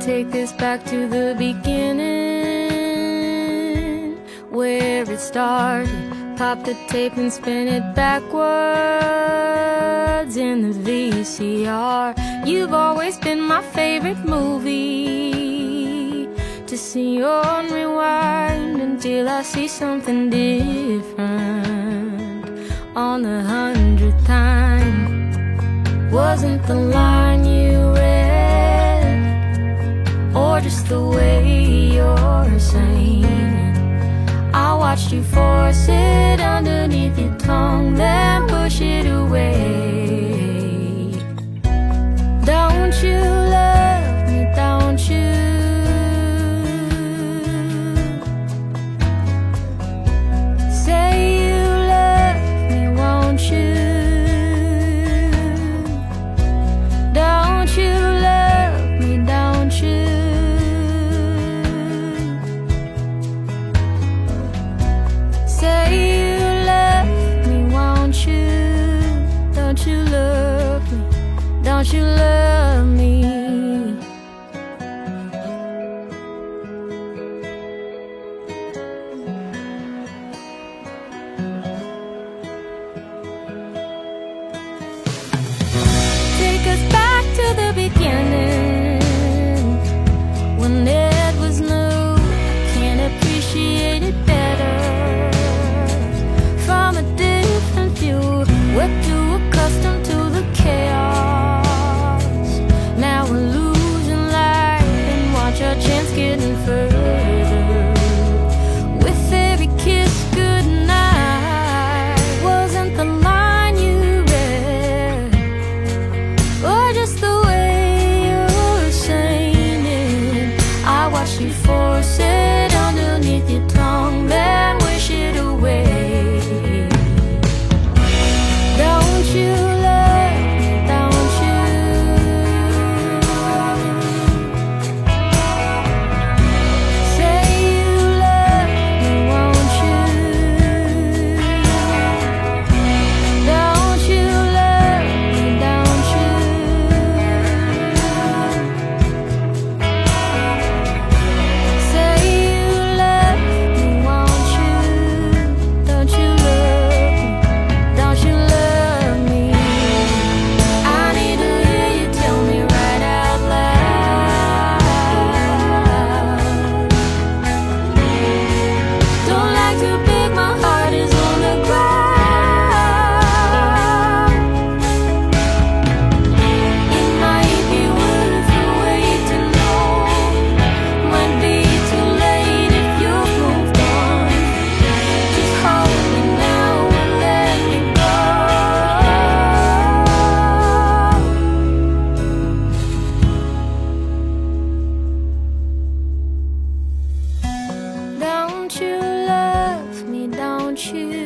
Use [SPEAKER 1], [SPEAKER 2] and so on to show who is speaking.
[SPEAKER 1] take this back to the beginning, where it started. Pop the tape and spin it backwards in the VCR. You've always been my favorite movie to see on rewind until I see something different on the 100th time. Wasn't the line you read, or just the way you're saying it? I watched you force it underneath your tongue, then push it away. Don't you love me, don't you? Say you love me, won't you? Don't you love me, don't you? Say you love me, won't you? Don't you love me? Don't you love me? Take us back to the beginning, when it was new. Can't appreciate it better from a different view. We're too accustomed to the chaos. Now we're losing light and watch our chance getting further. With every kiss goodnight, wasn't the line you read, or just the way you're saying it? I watched you force it underneath your tongue, then wish it away. Don't you love me, don't you? Say you love me, won't you? Don't you love me, don't you? Say you love me, won't you? Don't you love me? Don't you love me? I need to hear you tell me right out loud. Don't like to beg, my heart is on the ground. It might be worth the wait to know. Might be too late if you've moved on. Just hold me now and let me go. Don't you love me, don't you?